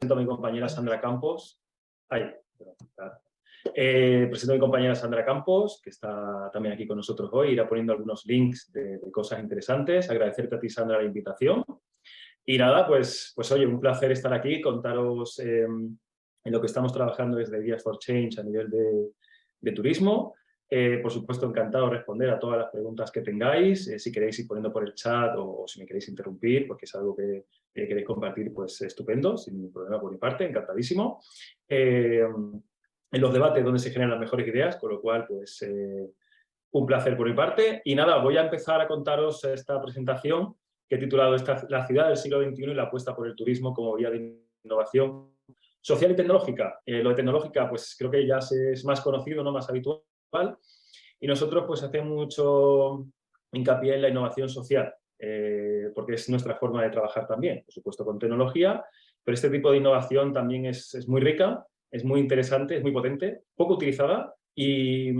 presento a mi compañera Sandra Campos. Presento a mi compañera Sandra Campos, que está también aquí con nosotros hoy. Irá poniendo algunos links de cosas interesantes. Agradecerte a ti, Sandra, la invitación. Y nada, pues oye, un placer estar aquí, contaros en lo que estamos trabajando desde Ideas for Change a nivel de turismo. Por supuesto, encantado de responder a todas las preguntas que tengáis. Si queréis ir poniendo por el chat o si me queréis interrumpir, porque es algo que queréis compartir, pues estupendo, sin ningún problema por mi parte, encantadísimo. En los debates donde se generan las mejores ideas, con lo cual, pues, un placer por mi parte. Y nada, voy a empezar a contaros esta presentación que he titulado La ciudad del siglo XXI y la apuesta por el turismo como vía de innovación social y tecnológica. Lo de tecnológica, pues creo que ya es más conocido, ¿no? Más habitual. Y nosotros, pues, hacemos mucho hincapié en la innovación social, porque es nuestra forma de trabajar también, por supuesto con tecnología, pero este tipo de innovación también es muy rica, es muy interesante, es muy potente, poco utilizada y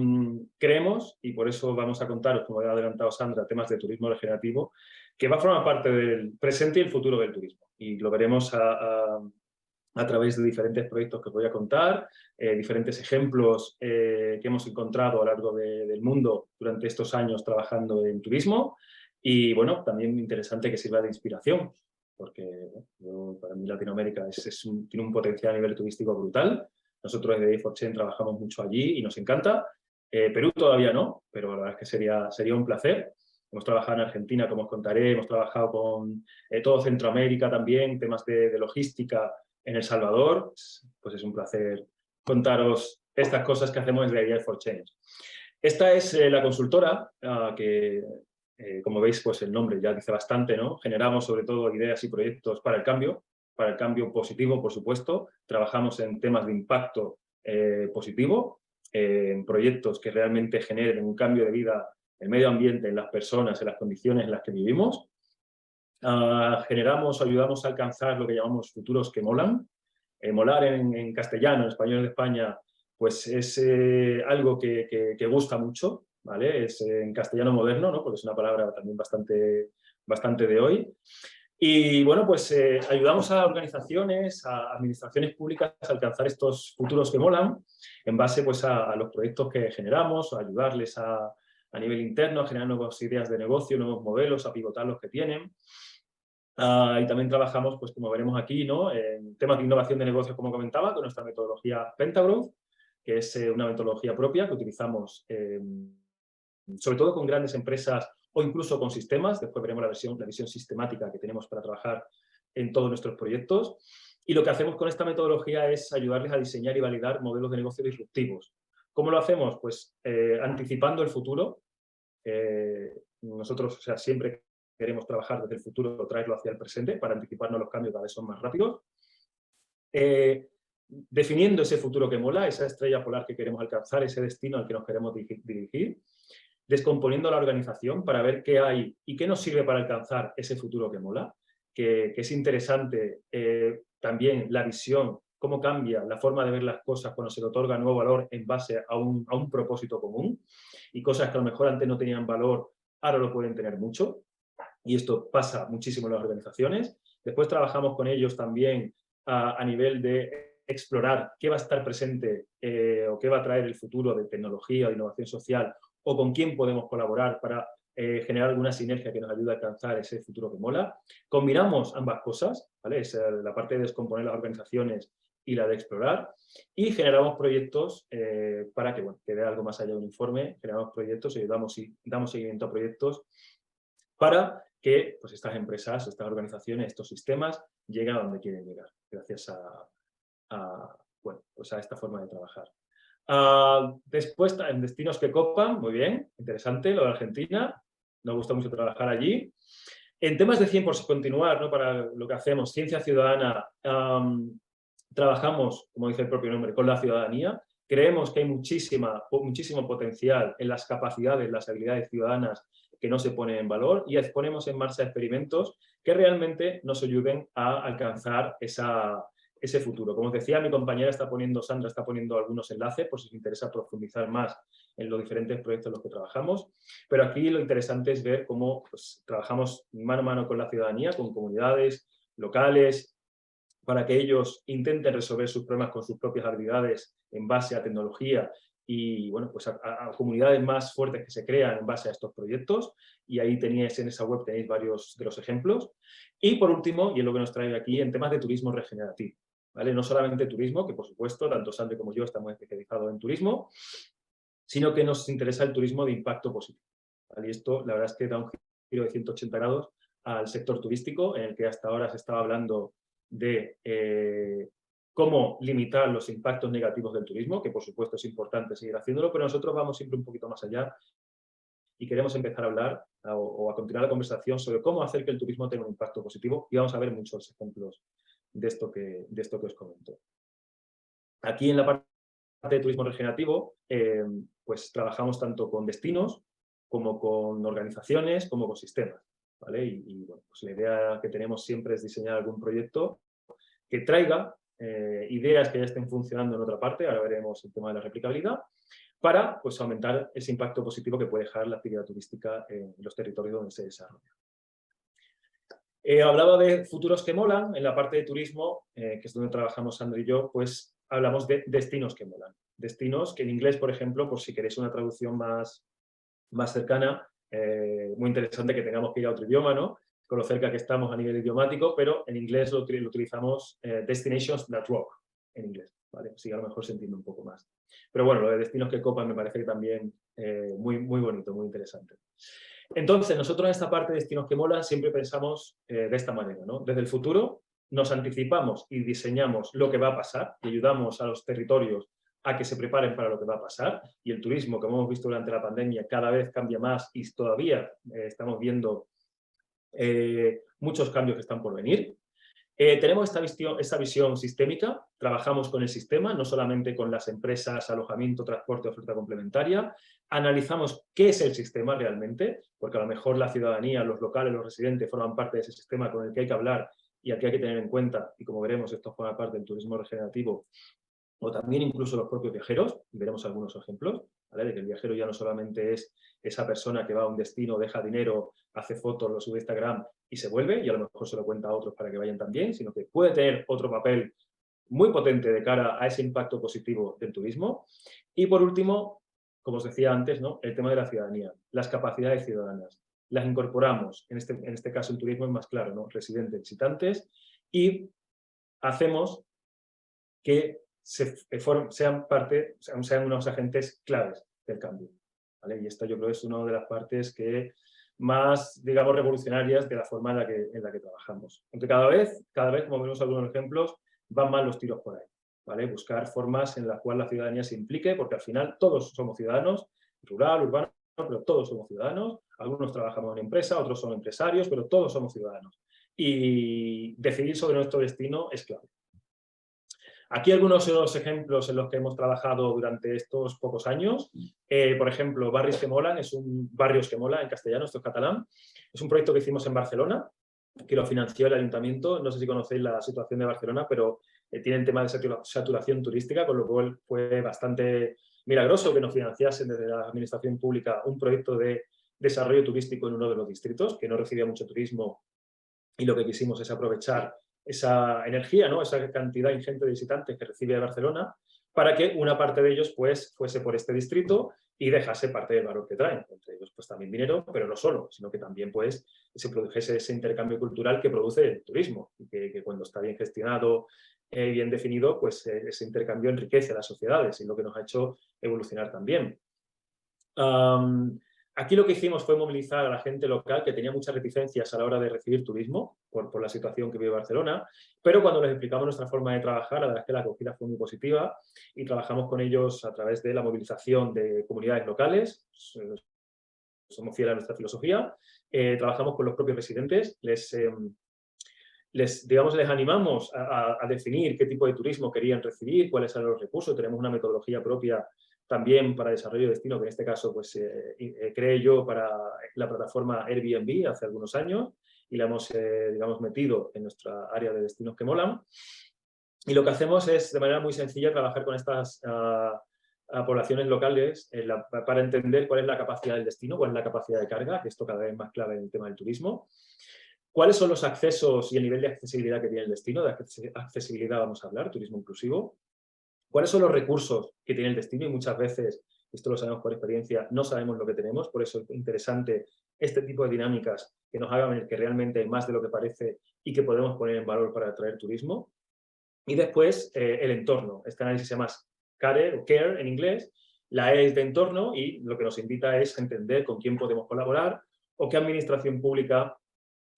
creemos, y por eso vamos a contaros, como ha adelantado Sandra, temas de turismo regenerativo, que va a formar parte del presente y el futuro del turismo. Y lo veremos a través de diferentes proyectos que os voy a contar, diferentes ejemplos que hemos encontrado a lo largo del mundo durante estos años trabajando en turismo. Y bueno, también interesante que sirva de inspiración, porque para mí Latinoamérica tiene un potencial a nivel turístico brutal. Nosotros desde Ideas4Change trabajamos mucho allí y nos encanta. Perú todavía no, pero la verdad es que sería un placer. Hemos trabajado en Argentina, como os contaré, hemos trabajado con todo Centroamérica también, temas de logística en El Salvador. Pues es un placer contaros estas cosas que hacemos desde Ideas4Change. Esta es la consultora que, como veis, pues el nombre ya dice bastante, ¿no? Generamos sobre todo ideas y proyectos para el cambio positivo, por supuesto. Trabajamos en temas de impacto positivo, en proyectos que realmente generen un cambio de vida en el medio ambiente, en las personas, en las condiciones en las que vivimos. Ayudamos a alcanzar lo que llamamos futuros que molan. Molar en castellano, en español de España, pues es algo que gusta mucho, ¿vale? Es en castellano moderno, ¿no? Porque es una palabra también bastante de hoy. Y bueno, pues ayudamos a organizaciones, a administraciones públicas a alcanzar estos futuros que molan en base, pues, a los proyectos que generamos, a ayudarles a nivel interno a generar nuevas ideas de negocio, nuevos modelos, a pivotar los que tienen. Y también trabajamos, pues como veremos aquí, ¿no? En temas de innovación de negocios, como comentaba, con nuestra metodología Pentagrowth, que es una metodología propia que utilizamos sobre todo con grandes empresas o incluso con sistemas. Después veremos la visión sistemática que tenemos para trabajar en todos nuestros proyectos. Y lo que hacemos con esta metodología es ayudarles a diseñar y validar modelos de negocio disruptivos. ¿Cómo lo hacemos? Pues anticipando el futuro. Nosotros, o sea, siempre queremos trabajar desde el futuro, traerlo hacia el presente para anticiparnos los cambios cada vez son más rápidos. Definiendo ese futuro que mola, esa estrella polar que queremos alcanzar, ese destino al que nos queremos dirigir, descomponiendo la organización para ver qué hay y qué nos sirve para alcanzar ese futuro que mola, que es interesante también la visión, cómo cambia la forma de ver las cosas cuando se le otorga nuevo valor en base a un propósito común, y cosas que a lo mejor antes no tenían valor, ahora lo pueden tener mucho. Y esto pasa muchísimo en las organizaciones. Después trabajamos con ellos también a nivel de explorar qué va a estar presente o qué va a traer el futuro de tecnología o de innovación social, o con quién podemos colaborar para generar alguna sinergia que nos ayude a alcanzar ese futuro que mola. Combinamos ambas cosas, ¿vale? Es la parte de descomponer las organizaciones y la de explorar, y generamos proyectos para que, bueno, quede algo más allá de un informe. Generamos proyectos y damos seguimiento a proyectos para que, pues, estas empresas, estas organizaciones, estos sistemas lleguen a donde quieren llegar, gracias bueno, pues a esta forma de trabajar. Después, en destinos que copan, muy bien, interesante lo de Argentina, nos gusta mucho trabajar allí. En temas de 100%, continuar, ¿no? Para lo que hacemos, ciencia ciudadana, trabajamos, como dice el propio nombre, con la ciudadanía. Creemos que hay muchísimo potencial en las capacidades, las habilidades ciudadanas que no se ponen en valor, y ponemos en marcha experimentos que realmente nos ayuden a alcanzar ese futuro. Como os decía, mi compañera Sandra está poniendo algunos enlaces por si os interesa profundizar más en los diferentes proyectos en los que trabajamos, pero aquí lo interesante es ver cómo, pues, trabajamos mano a mano con la ciudadanía, con comunidades locales, para que ellos intenten resolver sus problemas con sus propias habilidades en base a tecnología y bueno, pues a comunidades más fuertes que se crean en base a estos proyectos, y ahí tenéis en esa web tenéis varios de los ejemplos. Y por último, y es lo que nos trae aquí, en temas de turismo regenerativo, ¿vale? No solamente turismo, que por supuesto, tanto Sandra como yo estamos especializados en turismo, sino que nos interesa el turismo de impacto positivo, ¿vale? Y esto, la verdad es que da un giro de 180 grados al sector turístico, en el que hasta ahora se estaba hablando de cómo limitar los impactos negativos del turismo, que por supuesto es importante seguir haciéndolo, pero nosotros vamos siempre un poquito más allá y queremos empezar a hablar o a continuar la conversación sobre cómo hacer que el turismo tenga un impacto positivo, y vamos a ver muchos ejemplos de esto que os comento. Aquí en la parte de turismo regenerativo, pues trabajamos tanto con destinos como con organizaciones, como con sistemas, ¿vale? Y bueno, pues la idea que tenemos siempre es diseñar algún proyecto que traiga ideas que ya estén funcionando en otra parte, ahora veremos el tema de la replicabilidad, para pues, aumentar ese impacto positivo que puede dejar la actividad turística en los territorios donde se desarrolla. Hablaba de futuros que molan. En la parte de turismo, que es donde trabajamos Sandra y yo, pues hablamos de destinos que molan. Destinos que en inglés, por ejemplo, por si queréis una traducción más cercana, muy interesante que tengamos que ir a otro idioma, ¿no? Con lo cerca que estamos a nivel idiomático, pero en inglés lo utilizamos Destinations That Rock, en inglés, ¿vale? Así a lo mejor se entiende un poco más. Pero bueno, lo de destinos que copan me parece que también muy bonito, muy interesante. Entonces, nosotros en esta parte de destinos que molan siempre pensamos de esta manera, ¿no? Desde el futuro nos anticipamos y diseñamos lo que va a pasar y ayudamos a los territorios a que se preparen para lo que va a pasar, y el turismo, como hemos visto durante la pandemia, cada vez cambia más y todavía estamos viendo muchos cambios que están por venir. Tenemos esta visión sistémica, trabajamos con el sistema, no solamente con las empresas, alojamiento, transporte, oferta complementaria, analizamos qué es el sistema realmente, porque a lo mejor la ciudadanía, los locales, los residentes forman parte de ese sistema con el que hay que hablar y al que hay que tener en cuenta, y como veremos esto forma parte del turismo regenerativo, o también incluso los propios viajeros, y veremos algunos ejemplos, ¿vale? De que el viajero ya no solamente es esa persona que va a un destino, deja dinero, hace fotos, lo sube a Instagram y se vuelve, y a lo mejor se lo cuenta a otros para que vayan también, sino que puede tener otro papel muy potente de cara a ese impacto positivo del turismo. Y por último, como os decía antes, ¿no? El tema de la ciudadanía, las capacidades ciudadanas. Las incorporamos, en este caso el turismo es más claro, ¿no? Residentes, visitantes, y hacemos que sean unos agentes claves del cambio, ¿vale? Y esto yo creo que es una de las partes que más, digamos, revolucionarias de la forma en la que trabajamos. Aunque cada vez, como vemos algunos ejemplos, van mal los tiros por ahí, ¿vale? Buscar formas en las cuales la ciudadanía se implique, porque al final todos somos ciudadanos, rural, urbano, pero todos somos ciudadanos. Algunos trabajamos en empresa, otros son empresarios, pero todos somos ciudadanos. Y decidir sobre nuestro destino es clave. Aquí algunos de los ejemplos en los que hemos trabajado durante estos pocos años. Por ejemplo, Barris que Molan, Barrios que Mola en castellano, esto es catalán. Es un proyecto que hicimos en Barcelona, que lo financió el ayuntamiento. No sé si conocéis la situación de Barcelona, pero tienen tema de saturación turística, con lo cual fue bastante milagroso que nos financiasen desde la administración pública un proyecto de desarrollo turístico en uno de los distritos, que no recibía mucho turismo, y lo que quisimos es aprovechar esa energía, ¿no? Esa cantidad ingente de visitantes que recibe Barcelona, para que una parte de ellos pues, fuese por este distrito y dejase parte del valor que traen. Entre ellos pues, también dinero, pero no solo, sino que también pues, se produjese ese intercambio cultural que produce el turismo, y que cuando está bien gestionado y bien definido, pues ese intercambio enriquece a las sociedades, y lo que nos ha hecho evolucionar también. Aquí lo que hicimos fue movilizar a la gente local, que tenía muchas reticencias a la hora de recibir turismo por la situación que vive Barcelona, pero cuando les explicamos nuestra forma de trabajar, la verdad es que la acogida fue muy positiva, y trabajamos con ellos a través de la movilización de comunidades locales. Somos fieles a nuestra filosofía. Trabajamos con los propios residentes, les animamos a definir qué tipo de turismo querían recibir, cuáles eran los recursos. Tenemos una metodología propia también para desarrollo de destino, que en este caso pues, creé yo para la plataforma Airbnb hace algunos años, y la hemos digamos, metido en nuestra área de destinos que molan. Y lo que hacemos es, de manera muy sencilla, trabajar con estas poblaciones locales para entender cuál es la capacidad del destino, cuál es la capacidad de carga, que esto cada vez es más clave en el tema del turismo. ¿Cuáles son los accesos y el nivel de accesibilidad que tiene el destino? De accesibilidad vamos a hablar, turismo inclusivo. ¿Cuáles son los recursos que tiene el destino? Y muchas veces, esto lo sabemos por experiencia, no sabemos lo que tenemos, por eso es interesante este tipo de dinámicas que nos hagan ver que realmente hay más de lo que parece y que podemos poner en valor para atraer turismo. Y después, el entorno. Este análisis se llama CARE, o CARE en inglés. La E es de entorno y lo que nos invita es a entender con quién podemos colaborar o qué administración pública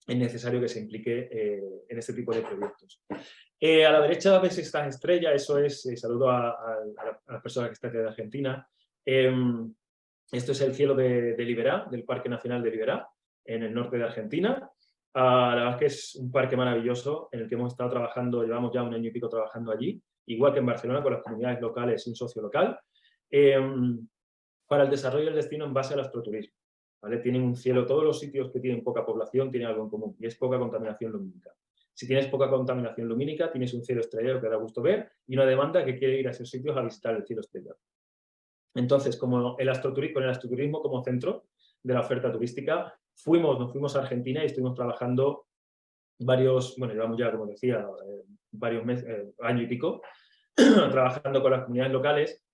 es necesario que se implique en este tipo de proyectos. A la derecha ves estas estrellas, eso es, saludo a las personas que están de Argentina. Esto es el cielo de Liberá, del Parque Nacional de Liberá, en el norte de Argentina. La verdad es que es un parque maravilloso en el que hemos estado trabajando, llevamos ya un año y pico trabajando allí, igual que en Barcelona, con las comunidades locales y un socio local, para el desarrollo del destino en base al astroturismo. ¿Vale? Tienen un cielo, todos los sitios que tienen poca población tienen algo en común, y es poca contaminación lumínica. Si tienes poca contaminación lumínica, tienes un cielo estrellado que da gusto ver y una demanda que quiere ir a esos sitios a visitar el cielo estrellado. Entonces, como con el astroturismo como centro de la oferta turística, nos fuimos a Argentina y estuvimos trabajando llevamos ya, como decía, varios meses, año y pico, trabajando con las comunidades locales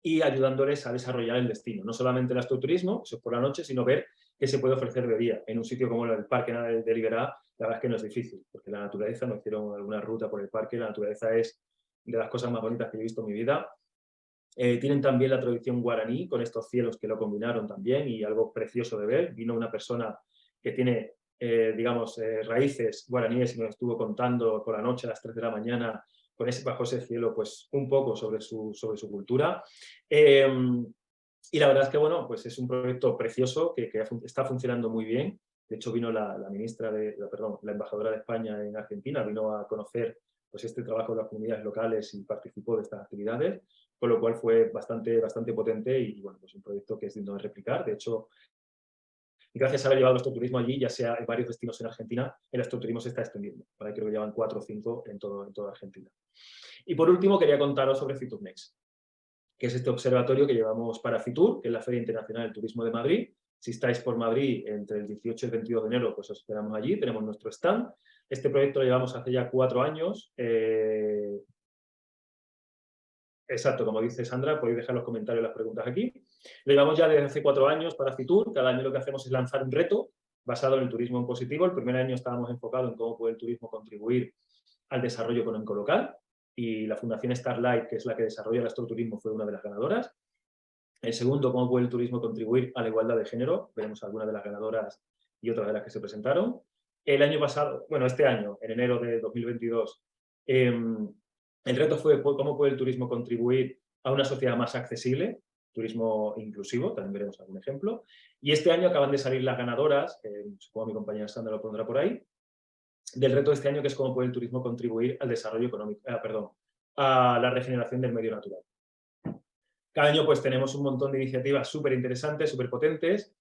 y ayudándoles a desarrollar el destino. No solamente el astroturismo, eso es por la noche, sino ver qué se puede ofrecer de día. En un sitio como el Parque de Liberá, la verdad es que no es difícil, porque la naturaleza, nos hicieron alguna ruta por el parque, la naturaleza es de las cosas más bonitas que he visto en mi vida. Tienen también la tradición guaraní, con estos cielos que lo combinaron también, y algo precioso de ver. Vino una persona que tiene, raíces guaraníes y nos estuvo contando por la noche a las 3 de la mañana bajo ese cielo, pues un poco sobre su cultura. Y la verdad es que, bueno, pues es un proyecto precioso que está funcionando muy bien. De hecho, vino la embajadora de España en Argentina, vino a conocer pues, este trabajo de las comunidades locales y participó de estas actividades, con lo cual fue bastante potente y, bueno, pues un proyecto que es digno de replicar. De hecho, gracias a haber llevado el astroturismo allí, ya sea en varios destinos en Argentina, el astroturismo se está extendiendo. ¿Vale? Creo que llevan 4 o 5 en toda Argentina. Y por último, quería contaros sobre FITURNEXT, que es este observatorio que llevamos para FITUR, que es la Feria Internacional del Turismo de Madrid. Si estáis por Madrid entre el 18 y el 22 de enero, pues os esperamos allí, tenemos nuestro stand. Este proyecto lo llevamos hace ya 4 años. Exacto, como dice Sandra, podéis dejar los comentarios y las preguntas aquí. Lo llevamos ya desde hace 4 años para FITUR. Cada año lo que hacemos es lanzar un reto basado en el turismo en positivo. El primer año estábamos enfocados en cómo puede el turismo contribuir al desarrollo económico local, y la Fundación Starlight, que es la que desarrolla el astroturismo, fue una de las ganadoras. El segundo, cómo puede el turismo contribuir a la igualdad de género. Veremos algunas de las ganadoras y otras de las que se presentaron. El año pasado, este año, en enero de 2022, el reto fue cómo puede el turismo contribuir a una sociedad más accesible, turismo inclusivo, también veremos algún ejemplo. Y este año acaban de salir las ganadoras, supongo mi compañera Sandra lo pondrá por ahí, del reto de este año, que es cómo puede el turismo contribuir al desarrollo económico, a la regeneración del medio natural. Cada año pues tenemos un montón de iniciativas súper interesantes, súper potentes,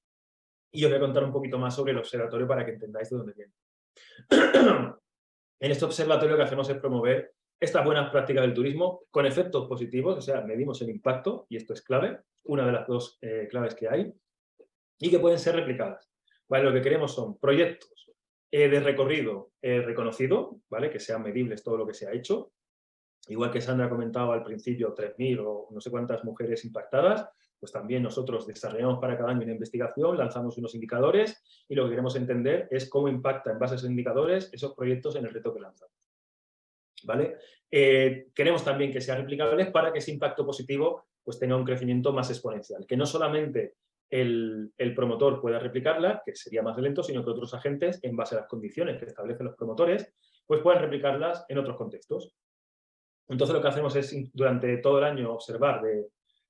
y os voy a contar un poquito más sobre el observatorio para que entendáis de dónde viene. En este observatorio lo que hacemos es promover estas buenas prácticas del turismo con efectos positivos, o sea, medimos el impacto, y esto es clave, una de las 2 claves que hay, y que pueden ser replicadas. ¿Vale? Lo que queremos son proyectos de recorrido reconocido, ¿vale? Que sean medibles todo lo que se ha hecho. Igual que Sandra ha comentado al principio, 3.000 o no sé cuántas mujeres impactadas, pues también nosotros desarrollamos para cada año una investigación, lanzamos unos indicadores y lo que queremos entender es cómo impacta en base a esos indicadores esos proyectos en el reto que lanzamos. ¿Vale? Queremos también que sean replicables para que ese impacto positivo pues tenga un crecimiento más exponencial, que no solamente el promotor pueda replicarla, que sería más lento, sino que otros agentes, en base a las condiciones que establecen los promotores, pues puedan replicarlas en otros contextos. Entonces lo que hacemos es durante todo el año observar,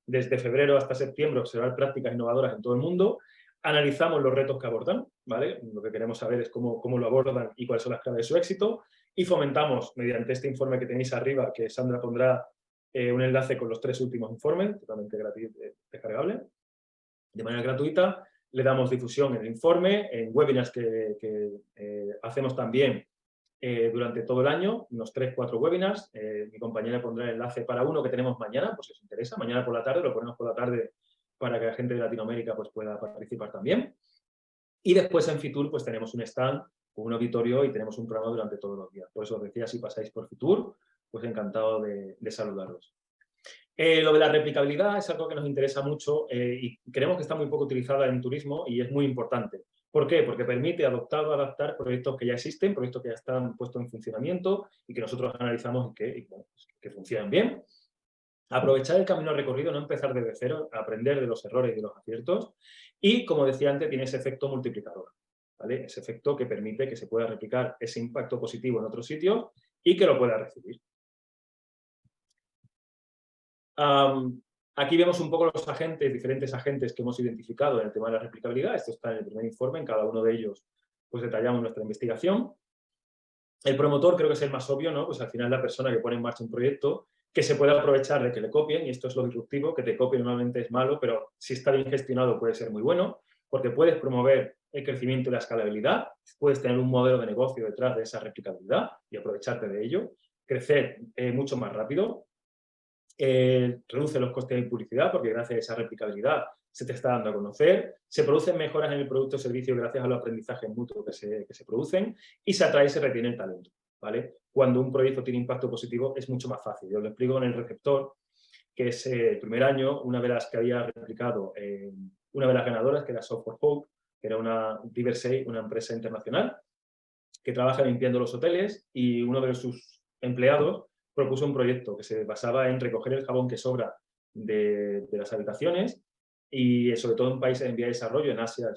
desde febrero hasta septiembre, observar prácticas innovadoras en todo el mundo, analizamos los retos que abordan, ¿vale? Lo que queremos saber es cómo lo abordan y cuáles son las claves de su éxito, y fomentamos mediante este informe que tenéis arriba, que Sandra pondrá un enlace con los 3 últimos informes, totalmente descargable, de manera gratuita. Le damos difusión en el informe, en webinars que hacemos también durante todo el año, unos 3-4 webinars. Mi compañera pondrá el enlace para uno que tenemos mañana, pues si os interesa, mañana por la tarde, lo ponemos por la tarde para que la gente de Latinoamérica pues, pueda participar también. Y después en FITUR pues tenemos un stand un auditorio y tenemos un programa durante todos los días. Por eso os decía, si pasáis por Fitur, pues encantado de saludaros. Lo de la replicabilidad es algo que nos interesa mucho y creemos que está muy poco utilizada en turismo y es muy importante. ¿Por qué? Porque permite adoptar o adaptar proyectos que ya existen, proyectos que ya están puestos en funcionamiento y que nosotros analizamos y que funcionan bien. Aprovechar el camino recorrido, no empezar desde cero, aprender de los errores y de los aciertos. Y, como decía antes, tiene ese efecto multiplicador, ¿vale? Ese efecto que permite que se pueda replicar ese impacto positivo en otros sitios y que lo pueda recibir. Aquí vemos un poco los agentes, diferentes agentes que hemos identificado en el tema de la replicabilidad. Esto está en el primer informe, en cada uno de ellos pues detallamos nuestra investigación. El promotor creo que es el más obvio, ¿no? Pues al final la persona que pone en marcha un proyecto que se puede aprovechar de que le copien, y esto es lo disruptivo, que te copien normalmente es malo, pero si está bien gestionado puede ser muy bueno, porque puedes promover el crecimiento y la escalabilidad, puedes tener un modelo de negocio detrás de esa replicabilidad y aprovecharte de ello, crecer mucho más rápido. Reduce los costes de publicidad porque gracias a esa replicabilidad se te está dando a conocer, se producen mejoras en el producto o servicio gracias a los aprendizajes mutuos que se producen y se atrae y se retiene el talento, ¿vale? Cuando un proyecto tiene impacto positivo es mucho más fácil. Yo lo explico en el receptor, que es el primer año, una de las que había replicado, una de las ganadoras, que era Software Hope, que era una Diversey, una empresa internacional que trabaja limpiando los hoteles, y uno de sus empleados propuso un proyecto que se basaba en recoger el jabón que sobra de las habitaciones y sobre todo en países en vía de desarrollo, en Asia,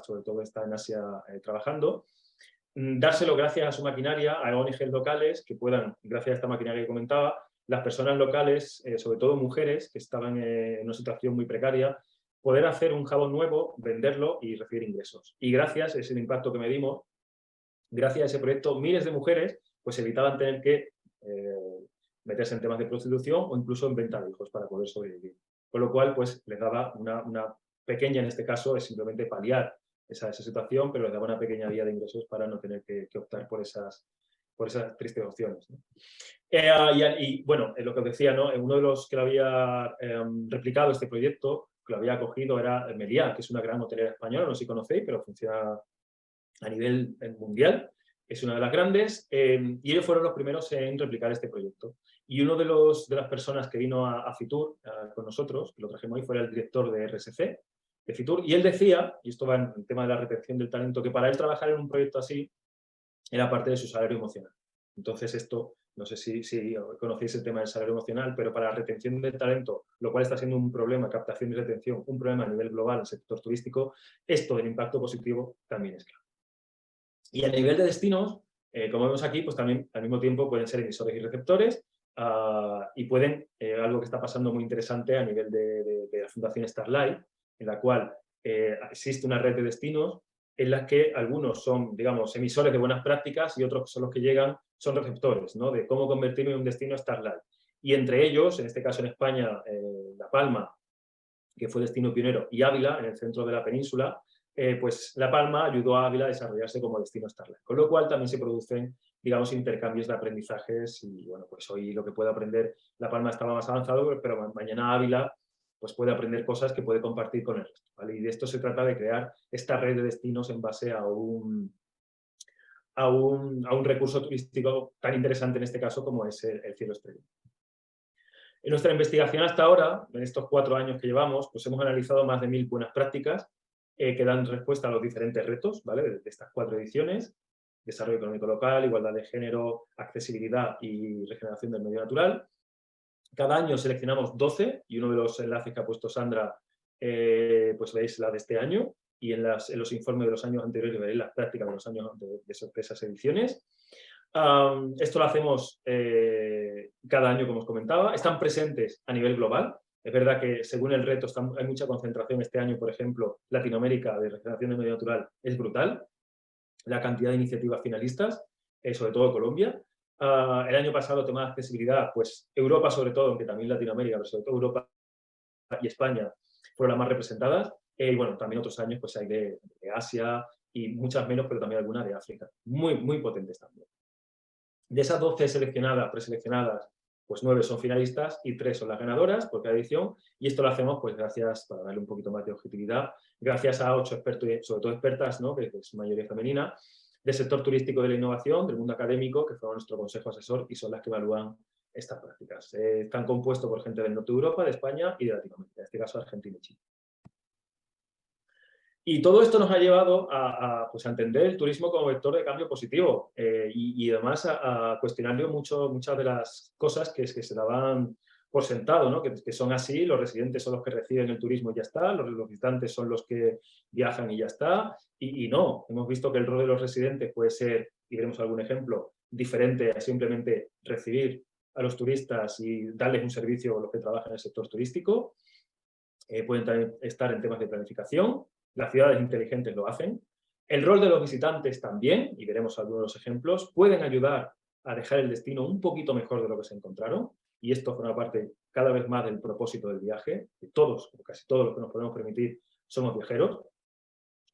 sobre todo está en Asia trabajando, dárselo gracias a su maquinaria a ONGs locales que puedan, gracias a esta maquinaria que comentaba, las personas locales, sobre todo mujeres que estaban en una situación muy precaria, poder hacer un jabón nuevo, venderlo y recibir ingresos. Y gracias, es el impacto que medimos, gracias a ese proyecto, miles de mujeres pues evitaban tener que meterse en temas de prostitución o incluso en venta de hijos para poder sobrevivir. Con lo cual, pues les daba una pequeña, en este caso, es simplemente paliar esa situación, pero les daba una pequeña vía de ingresos para no tener que optar por esas tristes opciones, ¿no? Y bueno, lo que os decía, ¿no? Uno de los que lo había replicado este proyecto, que lo había acogido, era Meliá, que es una gran hotelera española, no sé si conocéis, pero funciona a nivel mundial, es una de las grandes, y ellos fueron los primeros en replicar este proyecto. Y uno de las personas que vino a Fitur con nosotros, que lo trajimos ahí, fue el director de RSC, de Fitur, y él decía, y esto va en el tema de la retención del talento, que para él trabajar en un proyecto así era parte de su salario emocional. Entonces esto, no sé si conocéis el tema del salario emocional, pero para la retención del talento, lo cual está siendo un problema, captación y retención, un problema a nivel global en el sector turístico, esto del impacto positivo también es claro. Y a nivel de destinos, como vemos aquí, pues también al mismo tiempo pueden ser emisores y receptores y pueden, algo que está pasando muy interesante a nivel de la Fundación Starlight, en la cual existe una red de destinos en las que algunos son, digamos, emisores de buenas prácticas y otros son los que llegan, son receptores, ¿no? De cómo convertirme en un destino Starlight. Y entre ellos, en este caso en España, La Palma, que fue destino pionero, y Ávila, en el centro de la península, pues La Palma ayudó a Ávila a desarrollarse como destino Starlight. Con lo cual también se producen, digamos, intercambios de aprendizajes y, bueno, pues hoy lo que puede aprender La Palma estaba más avanzado, pero mañana Ávila pues puede aprender cosas que puede compartir con el resto, ¿vale? Y de esto se trata, de crear esta red de destinos en base a un recurso turístico tan interesante en este caso como es el cielo estrellado. En nuestra investigación hasta ahora, en estos 4 años que llevamos, pues hemos analizado más de 1000 buenas prácticas que dan respuesta a los diferentes retos, ¿vale? De estas 4 ediciones: desarrollo económico local, igualdad de género, accesibilidad y regeneración del medio natural. Cada año seleccionamos 12 y uno de los enlaces que ha puesto Sandra, pues veis la de este año, y en los informes de los años anteriores veréis las prácticas de los años de esas ediciones. Esto lo hacemos cada año, como os comentaba. Están presentes a nivel global. Es verdad que según el reto hay mucha concentración este año. Por ejemplo, Latinoamérica de regeneración del medio natural es brutal. La cantidad de iniciativas finalistas, sobre todo Colombia. El año pasado, tema de accesibilidad, pues Europa sobre todo, aunque también Latinoamérica, pero sobre todo Europa y España fueron las más representadas. Y bueno, también otros años pues hay de Asia y muchas menos, pero también algunas de África. Muy, muy potentes también. De esas 12 preseleccionadas, pues 9 son finalistas y 3 son las ganadoras por cada edición, y esto lo hacemos pues gracias, para darle un poquito más de objetividad, gracias a 8 expertos, sobre todo expertas, ¿no? Que es mayoría femenina, del sector turístico de la innovación, del mundo académico, que fueron nuestro consejo asesor y son las que evalúan estas prácticas. Están compuestos por gente del norte de Europa, de España y de Latinoamérica, en este caso Argentina y Chile. Y todo esto nos ha llevado pues a entender el turismo como vector de cambio positivo y además a cuestionarlo muchas de las cosas que se daban por sentado, ¿no? Que son así, los residentes son los que reciben el turismo y ya está, los visitantes son los que viajan y ya está, y no, hemos visto que el rol de los residentes puede ser, y veremos algún ejemplo, diferente a simplemente recibir a los turistas y darles un servicio a los que trabajan en el sector turístico. Pueden también estar en temas de planificación, las ciudades inteligentes lo hacen. El rol de los visitantes también, y veremos algunos de los ejemplos, pueden ayudar a dejar el destino un poquito mejor de lo que se encontraron, y esto forma parte cada vez más del propósito del viaje, que todos, o casi todos los que nos podemos permitir, somos viajeros,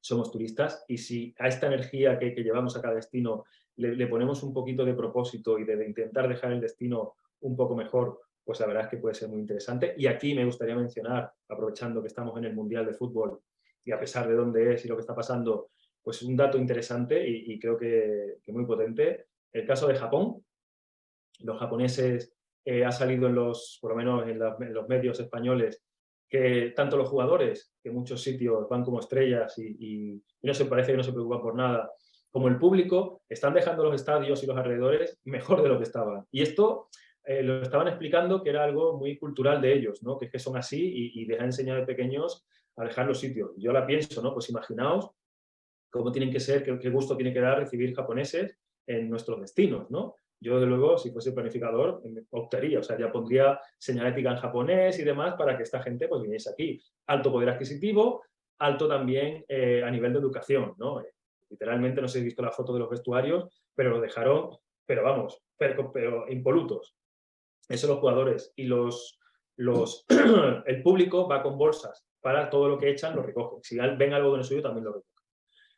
somos turistas, y si a esta energía que llevamos a cada destino le ponemos un poquito de propósito y de intentar dejar el destino un poco mejor, pues la verdad es que puede ser muy interesante. Y aquí me gustaría mencionar, aprovechando que estamos en el Mundial de Fútbol, y a pesar de dónde es y lo que está pasando, pues un dato interesante y creo que muy potente. El caso de Japón. Los japoneses ha salido por lo menos en los medios españoles, que tanto los jugadores, que en muchos sitios van como estrellas y no se parece que no se preocupan por nada, como el público, están dejando los estadios y los alrededores mejor de lo que estaban. Y esto lo estaban explicando que era algo muy cultural de ellos, ¿no? Que es que son así y les ha enseñado de pequeños a dejar los sitios. Yo la pienso, ¿no? Pues imaginaos cómo tienen que ser, qué gusto tiene que dar recibir japoneses en nuestros destinos, ¿no? Yo, desde luego, si fuese planificador, optaría, o sea, ya pondría señalética en japonés y demás para que esta gente pues viniese aquí. Alto poder adquisitivo, alto también a nivel de educación, ¿no? Literalmente, no sé si habéis visto la foto de los vestuarios, pero lo dejaron, pero vamos, pero impolutos. Eso los jugadores y el público va con bolsas para todo lo que echan, lo recogen. Si ven algo de lo suyo, también lo recogen.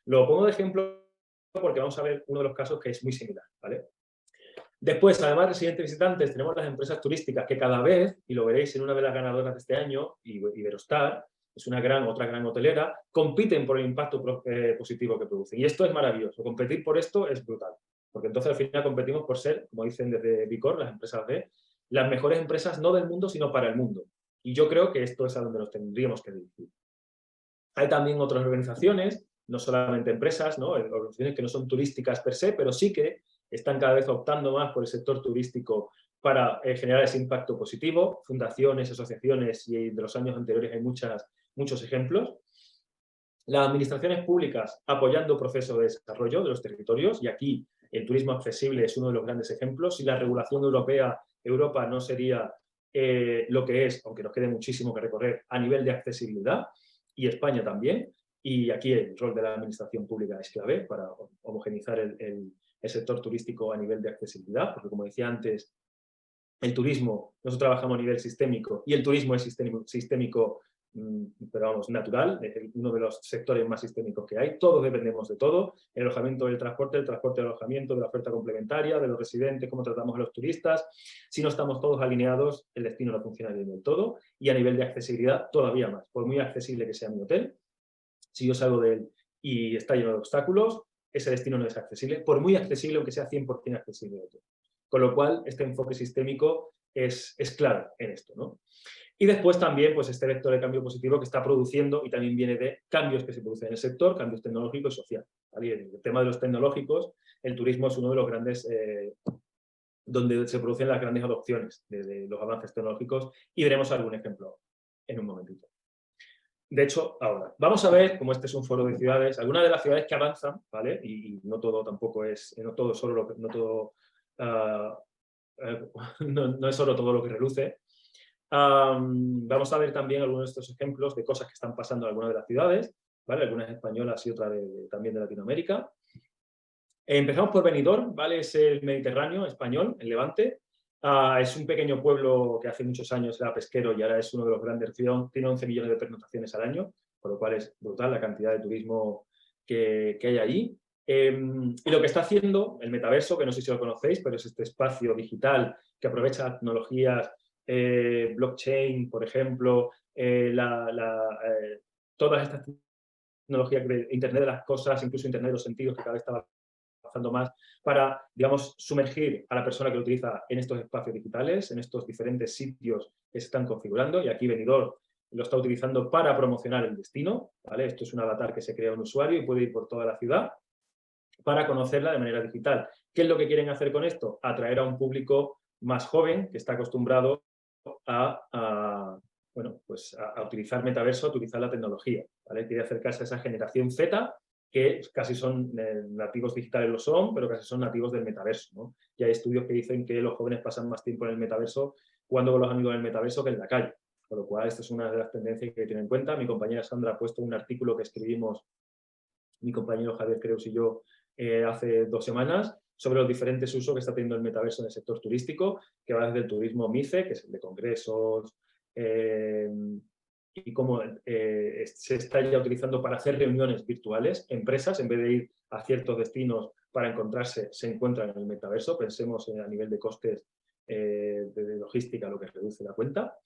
Lo pongo de ejemplo porque vamos a ver uno de los casos que es muy similar, ¿vale? Después, además de residentes visitantes, tenemos las empresas turísticas que cada vez, y lo veréis en una de las ganadoras de este año, Iberostar, es otra gran hotelera, compiten por el impacto positivo que producen. Y esto es maravilloso. Competir por esto es brutal. Porque entonces al final competimos por ser, como dicen desde Vicor, las empresas B, las mejores empresas no del mundo, sino para el mundo. Y yo creo que esto es a donde nos tendríamos que dirigir. Hay también otras organizaciones, no solamente empresas, ¿no? Organizaciones que no son turísticas per se, pero sí que están cada vez optando más por el sector turístico para generar ese impacto positivo. Fundaciones, asociaciones, y de los años anteriores hay muchos ejemplos. Las administraciones públicas apoyando procesos de desarrollo de los territorios, y aquí el turismo accesible es uno de los grandes ejemplos. Si la regulación europea, Europa no sería lo que es, aunque nos quede muchísimo que recorrer a nivel de accesibilidad, y España también, y aquí el rol de la administración pública es clave para homogeneizar el sector turístico a nivel de accesibilidad, porque como decía antes, el turismo, nosotros trabajamos a nivel sistémico y el turismo es sistémico, pero vamos, natural, es uno de los sectores más sistémicos que hay. Todos dependemos de todo, el alojamiento del transporte, del alojamiento, de la oferta complementaria, de los residentes, cómo tratamos a los turistas. Si no estamos todos alineados, el destino no funciona bien del todo, y a nivel de accesibilidad todavía más. Por muy accesible que sea mi hotel, si yo salgo de él y está lleno de obstáculos, ese destino no es accesible, por muy accesible, aunque sea 100% accesible. Con lo cual, este enfoque sistémico es claro en esto, ¿no? Y después también, pues, este vector de cambio positivo que está produciendo, y también viene de cambios que se producen en el sector, cambios tecnológicos y sociales. ¿Vale? El tema de los tecnológicos, el turismo es uno de los grandes, donde se producen las grandes adopciones de los avances tecnológicos, y veremos algún ejemplo en un momentito. De hecho, ahora, vamos a ver, como este es un foro de ciudades, algunas de las ciudades que avanzan, ¿vale? Y no todo tampoco es, no todo solo lo que, no todo, no es solo todo lo que reluce. Vamos a ver también algunos de estos ejemplos de cosas que están pasando en algunas de las ciudades, ¿vale? Algunas españolas y otras también de Latinoamérica. Empezamos por Benidorm, ¿vale? Es el Mediterráneo español, el Levante. Es un pequeño pueblo que hace muchos años era pesquero y ahora es uno de los grandes, tiene 11 millones de pernoctaciones al año, por lo cual es brutal la cantidad de turismo que hay allí. Y lo que está haciendo el metaverso, que no sé si lo conocéis, pero es este espacio digital que aprovecha tecnologías, blockchain, por ejemplo, todas estas tecnologías de Internet de las cosas, incluso Internet de los sentidos, que cada vez está avanzando más para, digamos, sumergir a la persona que lo utiliza en estos espacios digitales, en estos diferentes sitios que se están configurando. Y aquí Benidorm lo está utilizando para promocionar el destino, ¿vale? Esto es un avatar que se crea un usuario y puede ir por toda la ciudad para conocerla de manera digital. ¿Qué es lo que quieren hacer con esto? Atraer a un público más joven que está acostumbrado bueno, pues a utilizar metaverso, a utilizar la tecnología, ¿vale? Quiere acercarse a esa generación Z que casi son nativos digitales, lo son, pero casi son nativos del metaverso, ¿no? Y hay estudios que dicen que los jóvenes pasan más tiempo en el metaverso jugando con los amigos en el metaverso que en la calle. Con lo cual, esta es una de las tendencias que hay que tener en cuenta. Mi compañera Sandra ha puesto un artículo que escribimos, mi compañero Javier Creus y yo, hace 2 semanas, sobre los diferentes usos que está teniendo el metaverso en el sector turístico, que va desde el turismo MICE, que es el de congresos, y cómo se está ya utilizando para hacer reuniones virtuales. Empresas, en vez de ir a ciertos destinos para encontrarse, se encuentran en el metaverso. Pensemos a nivel de costes de logística, lo que reduce la cuenta.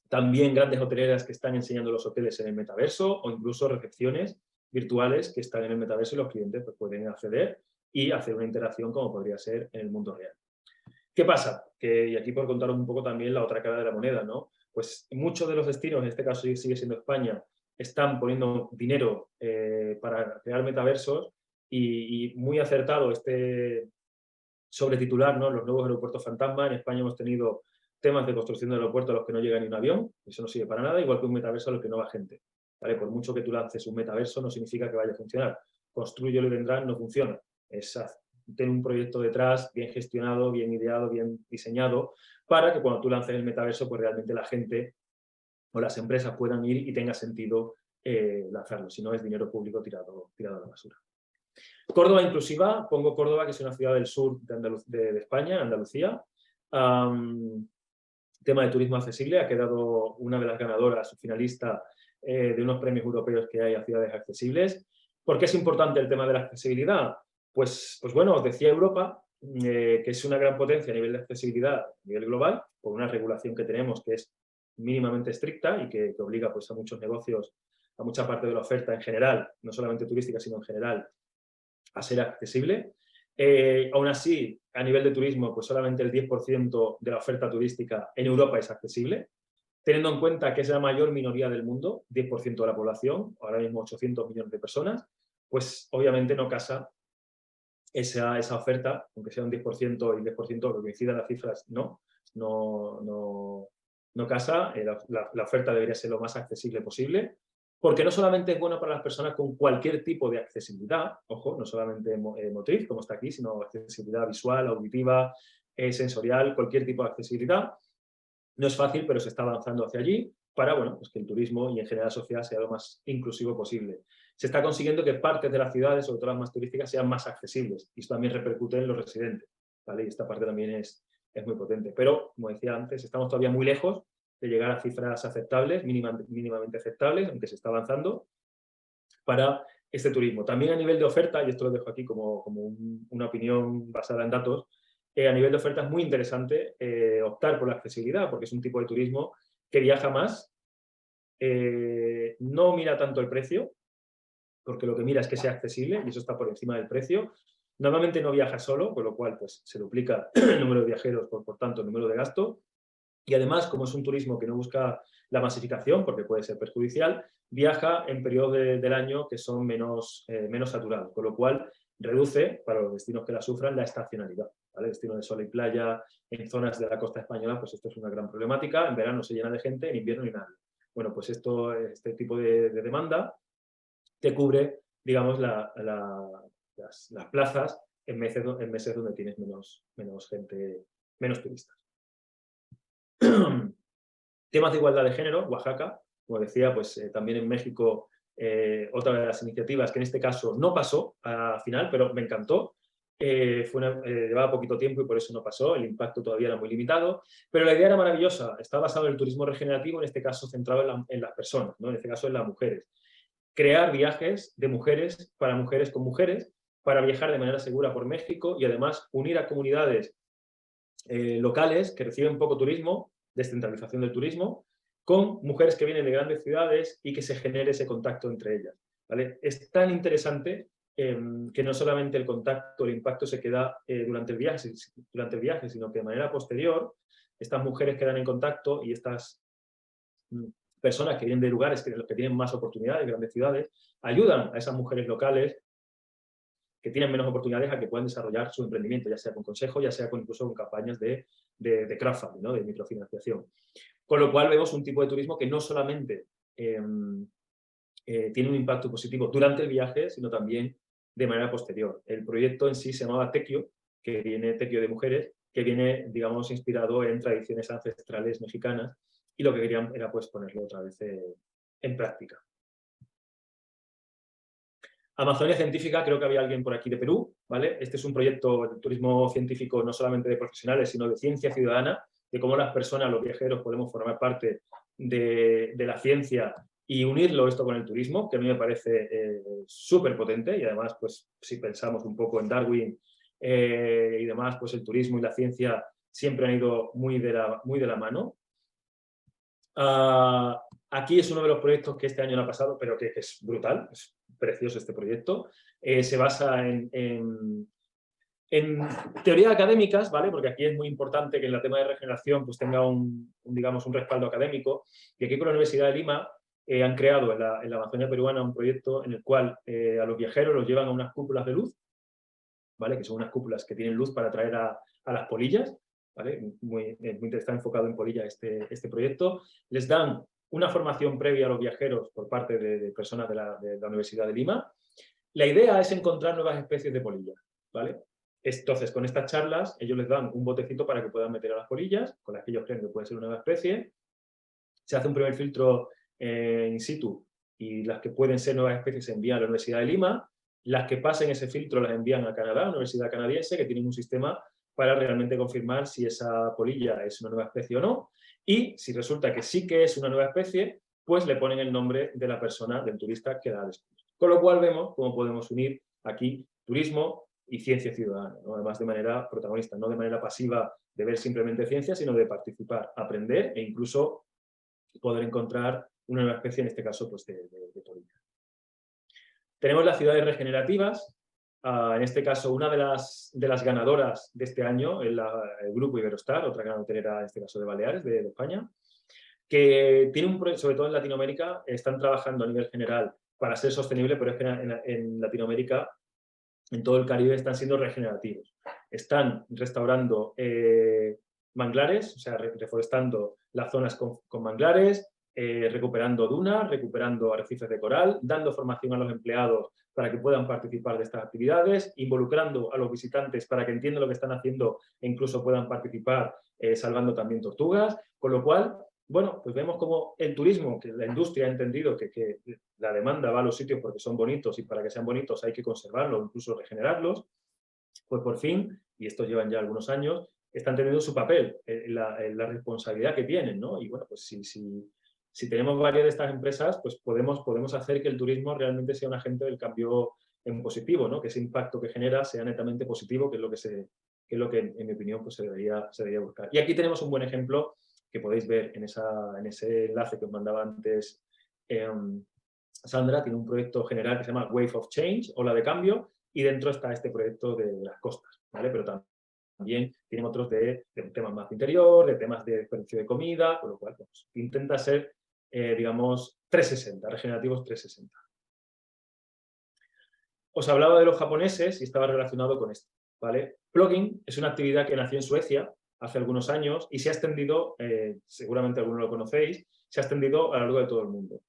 También grandes hoteleras que están enseñando los hoteles en el metaverso, o incluso recepciones virtuales que están en el metaverso y los clientes pues, pueden acceder y hacer una interacción como podría ser en el mundo real. ¿Qué pasa? Y aquí por contaros un poco también la otra cara de la moneda, ¿no? Pues muchos de los destinos, en este caso sigue siendo España, están poniendo dinero para crear metaversos y muy acertado este sobretitular, ¿no? Los nuevos aeropuertos fantasma. En España hemos tenido temas de construcción de aeropuertos a los que no llega ni un avión, eso no sirve para nada, igual que un metaverso a los que no va gente. ¿Vale? Por mucho que tú lances un metaverso, no significa que vaya a funcionar. Construyelo y vendrán, no funciona. Es tener un proyecto detrás bien gestionado, bien ideado, bien diseñado, para que cuando tú lances el metaverso, pues realmente la gente o las empresas puedan ir y tenga sentido lanzarlo. Si no, es dinero público tirado a la basura. Córdoba inclusiva, pongo Córdoba, que es una ciudad del sur de España, Andalucía. Tema de turismo accesible, ha quedado una de las ganadoras, finalista de unos premios europeos que hay a ciudades accesibles. ¿Por qué es importante el tema de la accesibilidad? Pues bueno, os decía Europa, que es una gran potencia a nivel de accesibilidad a nivel global, por una regulación que tenemos que es mínimamente estricta y que obliga pues, a muchos negocios, a mucha parte de la oferta en general, no solamente turística, sino en general, a ser accesible. Aún así, a nivel de turismo, pues solamente el 10% de la oferta turística en Europa es accesible, teniendo en cuenta que es la mayor minoría del mundo, 10% de la población, ahora mismo 800 millones de personas, pues obviamente no casa esa oferta, aunque sea un 10% y un 10%, que coincidan las cifras, no casa. La oferta debería ser lo más accesible posible, porque no solamente es bueno para las personas con cualquier tipo de accesibilidad, ojo, no solamente motriz, como está aquí, sino accesibilidad visual, auditiva, sensorial, cualquier tipo de accesibilidad. No es fácil, pero se está avanzando hacia allí para bueno, pues que el turismo y en general la sociedad sea lo más inclusivo posible. Se está consiguiendo que partes de las ciudades, sobre todo las más turísticas, sean más accesibles y esto también repercute en los residentes, ¿vale? Y esta parte también es muy potente. Pero, como decía antes, estamos todavía muy lejos de llegar a cifras aceptables, mínimamente aceptables, aunque se está avanzando, para este turismo. También a nivel de oferta, y esto lo dejo aquí como una opinión basada en datos, a nivel de oferta es muy interesante optar por la accesibilidad, porque es un tipo de turismo que viaja más, no mira tanto el precio, porque lo que mira es que sea accesible y eso está por encima del precio. Normalmente no viaja solo, con lo cual pues, se duplica el número de viajeros, por tanto el número de gasto. Y además, como es un turismo que no busca la masificación, porque puede ser perjudicial, viaja en periodos del año que son menos saturados, con lo cual reduce, para los destinos que la sufran, la estacionalidad. ¿Vale? Destino de sol y playa en zonas de la costa española, pues esto es una gran problemática. En verano se llena de gente, en invierno ni nadie. Bueno, pues este tipo de demanda te cubre, digamos, las plazas en meses donde tienes menos gente, menos turistas. Temas de igualdad de género, Oaxaca, como decía, pues también en México, otra de las iniciativas que en este caso no pasó al final, pero me encantó. Llevaba poquito tiempo y por eso no pasó, el impacto todavía era muy limitado, pero la idea era maravillosa, está basado en el turismo regenerativo, en este caso centrado en las personas, ¿no? En este caso en las mujeres. Crear viajes de mujeres para mujeres con mujeres, para viajar de manera segura por México y además unir a comunidades locales que reciben poco turismo, descentralización del turismo, con mujeres que vienen de grandes ciudades y que se genere ese contacto entre ellas. ¿Vale? Es tan interesante que no solamente el contacto, el impacto se queda durante el viaje, sino que de manera posterior, estas mujeres quedan en contacto y estas personas que vienen de lugares que tienen más oportunidades, grandes ciudades, ayudan a esas mujeres locales que tienen menos oportunidades a que puedan desarrollar su emprendimiento, ya sea con consejo, ya sea incluso con campañas de crowdfunding, ¿no? De microfinanciación. Con lo cual vemos un tipo de turismo que no solamente tiene un impacto positivo durante el viaje, sino también de manera posterior. El proyecto en sí se llamaba Tequio, Tequio de Mujeres, que viene, digamos, inspirado en tradiciones ancestrales mexicanas, y lo que querían era pues ponerlo otra vez en práctica. Amazonia Científica, creo que había alguien por aquí de Perú, ¿vale? Este es un proyecto de turismo científico no solamente de profesionales, sino de ciencia ciudadana, de cómo las personas, los viajeros, podemos formar parte de la ciencia y unirlo esto con el turismo, que a mí me parece súper potente, y además, pues, si pensamos un poco en Darwin y demás, pues el turismo y la ciencia siempre han ido muy de la mano. Aquí es uno de los proyectos que este año no ha pasado, pero que es brutal, es precioso este proyecto. Se basa en teorías académicas, ¿vale? Porque aquí es muy importante que en el tema de regeneración pues tenga digamos, un respaldo académico. Y aquí con la Universidad de Lima han creado en la Amazonia peruana un proyecto en el cual a los viajeros los llevan a unas cúpulas de luz, ¿vale? Que son unas cúpulas que tienen luz para atraer a las polillas, ¿vale? Muy interesante, está enfocado en polillas este proyecto. Les dan una formación previa a los viajeros por parte de personas de la Universidad de Lima. La idea es encontrar nuevas especies de polillas, ¿vale? Entonces, con estas charlas, ellos les dan un botecito para que puedan meter a las polillas, con las que ellos creen que puede ser una nueva especie. Se hace un primer filtro in situ y las que pueden ser nuevas especies se envían a la Universidad de Lima. Las que pasen ese filtro las envían a Canadá, a la Universidad Canadiense, que tienen un sistema para realmente confirmar si esa polilla es una nueva especie o no. Y si resulta que sí que es una nueva especie, pues le ponen el nombre de la persona, del turista que la ha descubierto. Con lo cual vemos cómo podemos unir aquí turismo y ciencia ciudadana, ¿no? Además de manera protagonista, no de manera pasiva de ver simplemente ciencia, sino de participar, aprender e incluso poder encontrar una nueva especie, en este caso, pues de polilla. Tenemos las ciudades regenerativas. En este caso, una de las ganadoras de este año, el Grupo Iberostar, otra gran hotelera, en este caso de Baleares, de España, que tiene un proyecto, sobre todo en Latinoamérica, están trabajando a nivel general para ser sostenible, pero es que en Latinoamérica, en todo el Caribe, están siendo regenerativos. Están restaurando manglares, o sea, reforestando las zonas con manglares, recuperando dunas, recuperando arrecifes de coral, dando formación a los empleados para que puedan participar de estas actividades, involucrando a los visitantes para que entiendan lo que están haciendo e incluso puedan participar salvando también tortugas, con lo cual, bueno, pues vemos como el turismo, que la industria ha entendido que la demanda va a los sitios porque son bonitos y para que sean bonitos hay que conservarlos, incluso regenerarlos, pues por fin, y estos llevan ya algunos años, están teniendo su papel, la responsabilidad que tienen, ¿no? Y bueno, pues si tenemos varias de estas empresas, pues podemos hacer que el turismo realmente sea un agente del cambio en positivo, ¿no? Que ese impacto que genera sea netamente positivo, que es lo que en mi opinión, pues se debería buscar. Y aquí tenemos un buen ejemplo que podéis ver en ese enlace que os mandaba antes Sandra. Tiene un proyecto general que se llama Wave of Change, Ola de Cambio, y dentro está este proyecto de las costas, ¿vale? Pero también tienen otros de temas más de interior, de temas de desperdicio de comida, con lo cual pues, intenta ser, digamos, 360, regenerativos 360. Os hablaba de los japoneses y estaba relacionado con esto, ¿vale? Plugging es una actividad que nació en Suecia hace algunos años y se ha extendido, seguramente algunos lo conocéis, se ha extendido a lo largo de todo el mundo.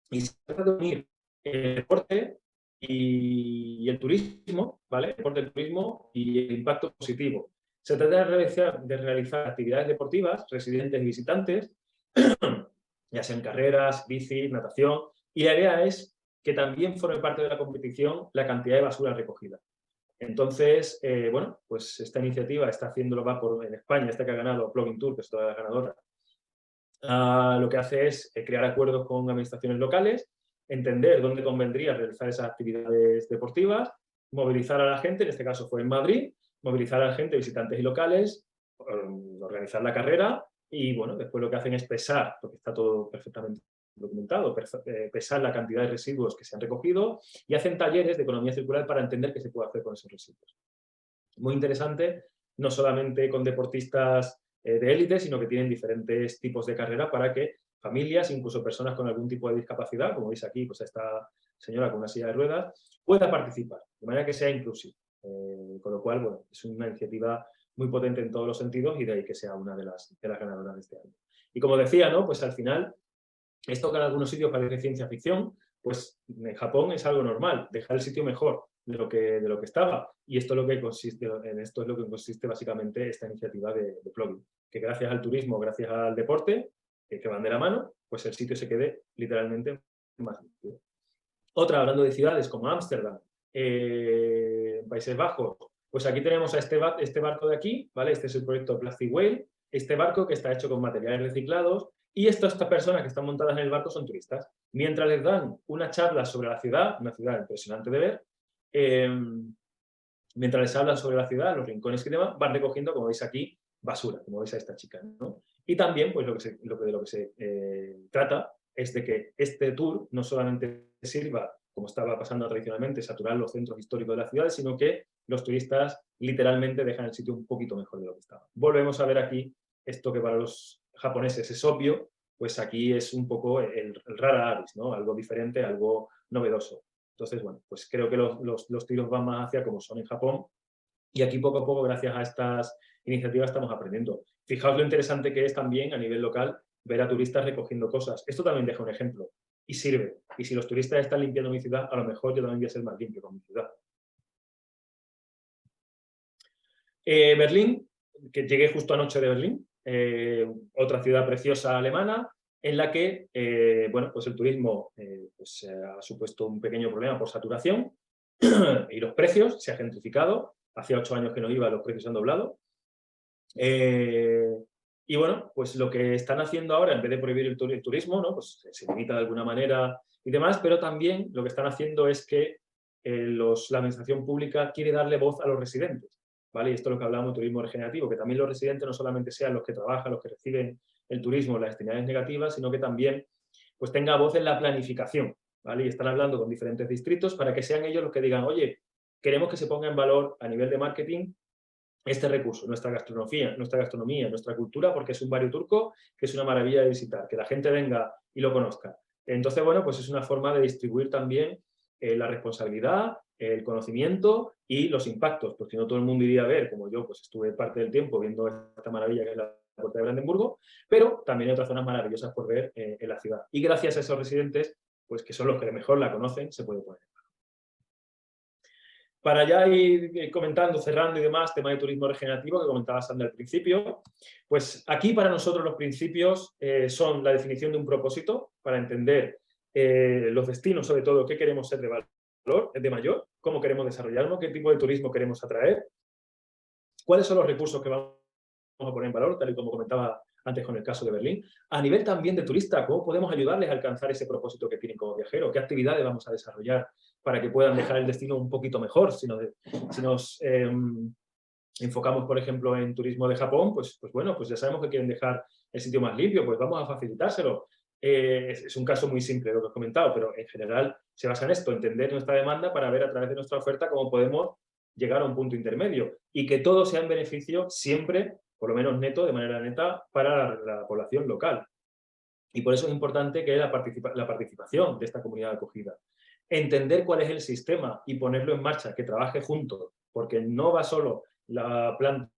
Y se trata de unir el deporte y el turismo, ¿vale? El deporte, el turismo y el impacto positivo. Se trata de realizar actividades deportivas, residentes y visitantes, ya sean carreras, bici, natación, y la idea es que también forme parte de la competición la cantidad de basura recogida. Entonces, bueno, pues esta iniciativa está haciéndolo, en España, esta que ha ganado Plugging Tour, que es toda la ganadora, lo que hace es crear acuerdos con administraciones locales, entender dónde convendría realizar esas actividades deportivas, movilizar a la gente, en este caso fue en Madrid, movilizar a la gente, visitantes y locales, organizar la carrera y, bueno, después lo que hacen es pesar, porque está todo perfectamente documentado, pesar la cantidad de residuos que se han recogido y hacen talleres de economía circular para entender qué se puede hacer con esos residuos. Muy interesante, no solamente con deportistas de élite, sino que tienen diferentes tipos de carrera para que familias, incluso personas con algún tipo de discapacidad, como veis aquí, pues esta señora con una silla de ruedas, pueda participar, de manera que sea inclusiva. Con lo cual, bueno, es una iniciativa muy potente en todos los sentidos y de ahí que sea una de las ganadoras de este año. Y como decía, ¿no? Pues al final, esto que en algunos sitios parece ciencia ficción, pues en Japón es algo normal, dejar el sitio mejor de lo que estaba. Y esto es lo que consiste, en esto es lo que consiste básicamente esta iniciativa de Plugin, que gracias al turismo, gracias al deporte, que van de la mano, pues el sitio se quede literalmente más limpio. Otra, hablando de ciudades como Ámsterdam, Países Bajos, pues aquí tenemos a este barco de aquí, ¿vale? Este es el proyecto Plastic Whale, este barco que está hecho con materiales reciclados y estas personas que están montadas en el barco son turistas. Mientras les dan una charla sobre la ciudad, una ciudad impresionante de ver, mientras les hablan sobre la ciudad, los rincones y demás, van recogiendo, como veis aquí, basura, como veis a esta chica, ¿no? Y también, pues de lo que se trata es de que este tour no solamente sirva, como estaba pasando tradicionalmente, saturar los centros históricos de la ciudad, sino que los turistas literalmente dejan el sitio un poquito mejor de lo que estaba. Volvemos a ver aquí esto que para los japoneses es obvio, pues aquí es un poco el rara avis, ¿no? Algo diferente, algo novedoso. Entonces, bueno, pues creo que los tiros van más hacia como son en Japón y aquí poco a poco, gracias a estas iniciativas, estamos aprendiendo. Fijaos lo interesante que es también a nivel local ver a turistas recogiendo cosas. Esto también deja un ejemplo y sirve. Y si los turistas están limpiando mi ciudad, a lo mejor yo también voy a ser más limpio con mi ciudad. Berlín, que llegué justo anoche de Berlín, otra ciudad preciosa alemana, en la que bueno, pues el turismo pues, ha supuesto un pequeño problema por saturación y los precios se ha gentrificado. Hacía 8 años que no iba, los precios se han doblado. Y bueno, pues lo que están haciendo ahora, en vez de prohibir el turismo, ¿no? Pues se limita de alguna manera y demás, pero también lo que están haciendo es que la administración pública quiere darle voz a los residentes, ¿vale? Y esto es lo que hablamos de turismo regenerativo, que también los residentes no solamente sean los que trabajan, los que reciben el turismo, las externalidades negativas, sino que también pues tenga voz en la planificación, ¿vale? Y están hablando con diferentes distritos para que sean ellos los que digan, oye, queremos que se ponga en valor a nivel de marketing este recurso, nuestra gastronomía, nuestra cultura, porque es un barrio turco que es una maravilla de visitar, que la gente venga y lo conozca. Entonces, bueno, pues es una forma de distribuir también la responsabilidad, el conocimiento y los impactos, porque no todo el mundo iría a ver, como yo, pues estuve parte del tiempo viendo esta maravilla que es la Puerta de Brandenburgo, pero también hay otras zonas maravillosas por ver en la ciudad. Y gracias a esos residentes, pues que son los que mejor la conocen, se puede poner. Para ya ir comentando, cerrando y demás, tema de turismo regenerativo que comentaba Sandra al principio, pues aquí para nosotros los principios son la definición de un propósito para entender los destinos, sobre todo, qué queremos ser de valor, de mayor, cómo queremos desarrollarnos, qué tipo de turismo queremos atraer, cuáles son los recursos que vamos a poner en valor, tal y como comentaba antes con el caso de Berlín. A nivel también de turista, ¿cómo podemos ayudarles a alcanzar ese propósito que tienen como viajeros? ¿Qué actividades vamos a desarrollar para que puedan dejar el destino un poquito mejor? Si nos enfocamos, por ejemplo, en turismo de Japón, pues bueno, pues ya sabemos que quieren dejar el sitio más limpio, pues vamos a facilitárselo. Es un caso muy simple lo que os he comentado, pero en general se basa en esto, entender nuestra demanda para ver a través de nuestra oferta cómo podemos llegar a un punto intermedio y que todo sea en beneficio siempre, por lo menos neto, de manera neta, para la población local. Y por eso es importante que la participación de esta comunidad de acogida. Entender cuál es el sistema y ponerlo en marcha, que trabaje juntos, porque no va solo la planta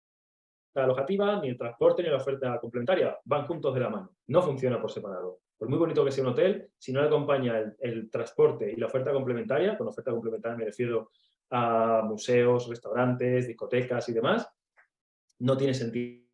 alojativa, ni el transporte, ni la oferta complementaria, van juntos de la mano, no funciona por separado. Por muy bonito que sea un hotel, si no le acompaña el transporte y la oferta complementaria, con oferta complementaria me refiero a museos, restaurantes, discotecas y demás, no tiene sentido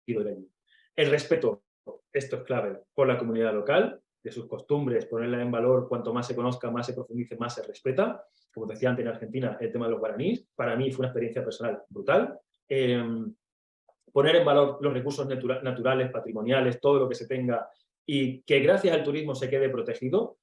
ir allí. El respeto, esto es clave, por la comunidad local, de sus costumbres, ponerla en valor, cuanto más se conozca, más se profundice, más se respeta. Como decía antes en Argentina, el tema de los guaraníes, para mí fue una experiencia personal brutal. Poner en valor los recursos naturales, patrimoniales, todo lo que se tenga y que gracias al turismo se quede protegido,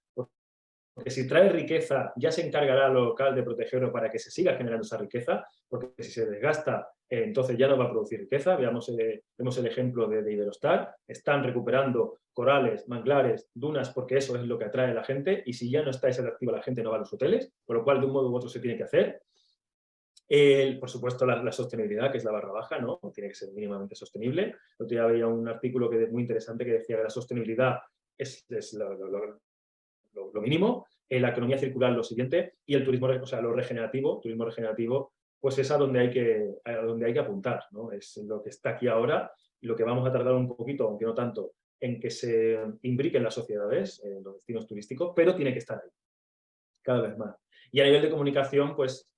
porque si trae riqueza, ya se encargará lo local de protegerlo para que se siga generando esa riqueza, porque si se desgasta, entonces ya no va a producir riqueza. Vemos el ejemplo de Iberostar. Están recuperando corales, manglares, dunas, porque eso es lo que atrae a la gente, y si ya no está ese atractivo, la gente no va a los hoteles, por lo cual de un modo u otro se tiene que hacer. Por supuesto, la sostenibilidad, que es la barra baja, ¿no? Tiene que ser mínimamente sostenible. El otro día había un artículo muy interesante que decía que la sostenibilidad es lo mínimo, la economía circular lo siguiente, y el turismo, o sea, turismo regenerativo, pues es a donde hay que apuntar, ¿no? Es lo que está aquí ahora y lo que vamos a tardar un poquito, aunque no tanto, en que se imbriquen las sociedades, en los destinos turísticos, pero tiene que estar ahí, cada vez más. Y a nivel de comunicación, pues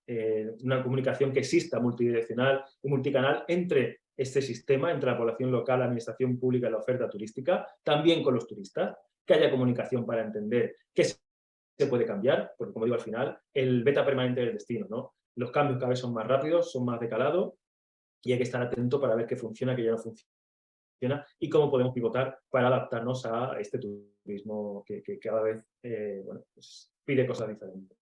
una comunicación que exista multidireccional y multicanal entre este sistema, entre la población local, la administración pública y la oferta turística, también con los turistas, que haya comunicación para entender qué se puede cambiar, porque como digo al final, el beta permanente del destino, ¿no? Los cambios cada vez son más rápidos, son más de calado, y hay que estar atento para ver qué funciona, qué ya no funciona, y cómo podemos pivotar para adaptarnos a este turismo que cada vez pues pide cosas diferentes.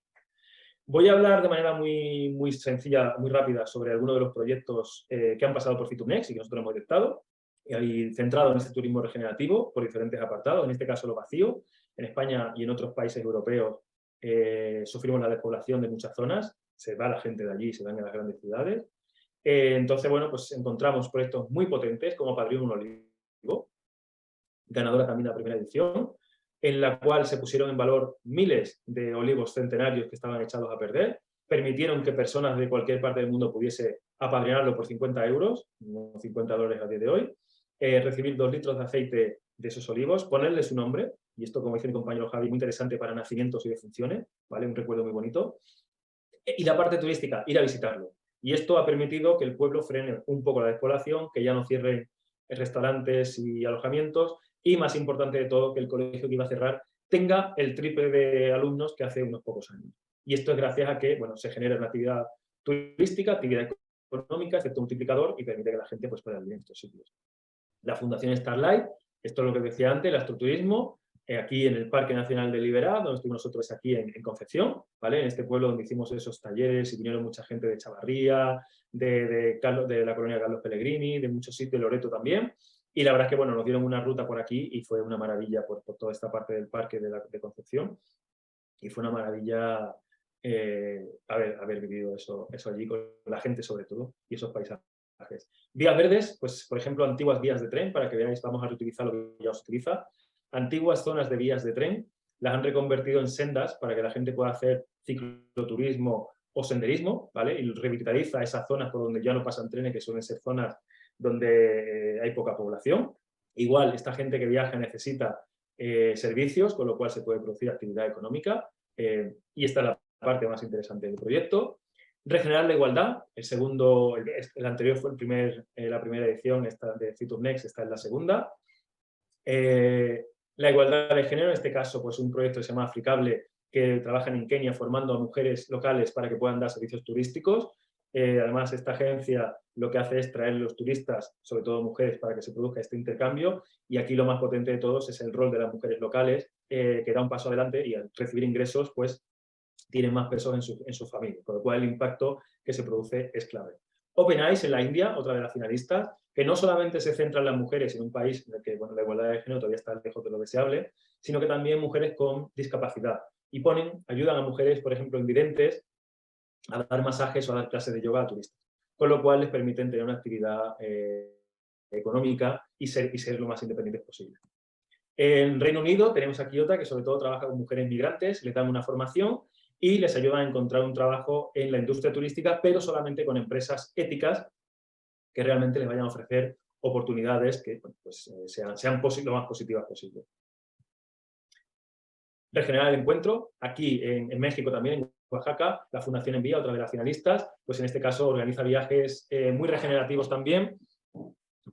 Voy a hablar de manera muy sencilla, muy rápida, sobre algunos de los proyectos que han pasado por Fiturnext y que nosotros hemos detectado, y centrado en este turismo regenerativo por diferentes apartados, en este caso lo vacío. En España y en otros países europeos sufrimos la despoblación de muchas zonas, se va la gente de allí, se van a las grandes ciudades. Entonces, bueno, pues encontramos proyectos muy potentes como Padrino un Olivo, ganadora también de la primera edición, en la cual se pusieron en valor miles de olivos centenarios que estaban echados a perder, permitieron que personas de cualquier parte del mundo pudiese apadrinarlo por 50 euros, unos $50 a día de hoy, recibir 2 litros de aceite de esos olivos, ponerle su nombre, y esto, como dice mi compañero Javi, muy interesante para nacimientos y defunciones, ¿vale? Un recuerdo muy bonito. Y la parte turística, ir a visitarlo. Y esto ha permitido que el pueblo frene un poco la despoblación, que ya no cierren restaurantes y alojamientos, y más importante de todo, que el colegio que iba a cerrar tenga el triple de alumnos que hace unos pocos años. Y esto es gracias a que, bueno, se genera una actividad turística, actividad económica, efecto multiplicador, y permite que la gente pues, pueda vivir en estos sitios. La Fundación Starlight, esto es lo que decía antes, el astroturismo, aquí en el Parque Nacional de Liberá, donde estuvimos nosotros aquí en Concepción, ¿vale? En este pueblo donde hicimos esos talleres y vinieron mucha gente de Chavarría, de la colonia Carlos Pellegrini, de muchos sitios, Loreto también. Y la verdad es que, bueno, nos dieron una ruta por aquí y fue una maravilla por toda esta parte del parque de Concepción. Y fue una maravilla haber vivido eso allí con la gente sobre todo y esos paisajes. Vías verdes, pues por ejemplo antiguas vías de tren, para que veáis, vamos a reutilizar lo que ya se utiliza. Antiguas zonas de vías de tren, las han reconvertido en sendas para que la gente pueda hacer cicloturismo o senderismo, ¿vale? Y revitaliza esas zonas por donde ya no pasan trenes, que suelen ser zonas donde hay poca población. Igual, esta gente que viaja necesita servicios, con lo cual se puede producir actividad económica, y esta es la parte más interesante del proyecto. Regenerar la igualdad, el anterior fue la primera edición de Fiturnext, esta es la segunda. La igualdad de género, en este caso, pues un proyecto que se llama Africable, que trabajan en Kenia formando a mujeres locales para que puedan dar servicios turísticos. Además, esta agencia lo que hace es traer a los turistas, sobre todo mujeres, para que se produzca este intercambio. Y aquí lo más potente de todos es el rol de las mujeres locales, que da un paso adelante y al recibir ingresos, pues tienen más pesos en su familia, con lo cual el impacto que se produce es clave. Open Eyes en la India, otra de las finalistas, que no solamente se centra en las mujeres en un país en el que la igualdad de género todavía está lejos de lo deseable, sino que también mujeres con discapacidad. Y ayudan a mujeres, por ejemplo, invidentes, a dar masajes o a dar clases de yoga a turistas. Con lo cual les permiten tener una actividad económica y ser lo más independientes posible. En Reino Unido tenemos a Kiota, que sobre todo trabaja con mujeres migrantes, les dan una formación y les ayudan a encontrar un trabajo en la industria turística, pero solamente con empresas éticas que realmente les vayan a ofrecer oportunidades que pues, sean lo más positivas posible. Regenerar el encuentro. Aquí en México también, en Oaxaca, la Fundación Envía, otra de las finalistas, pues en este caso organiza viajes muy regenerativos también,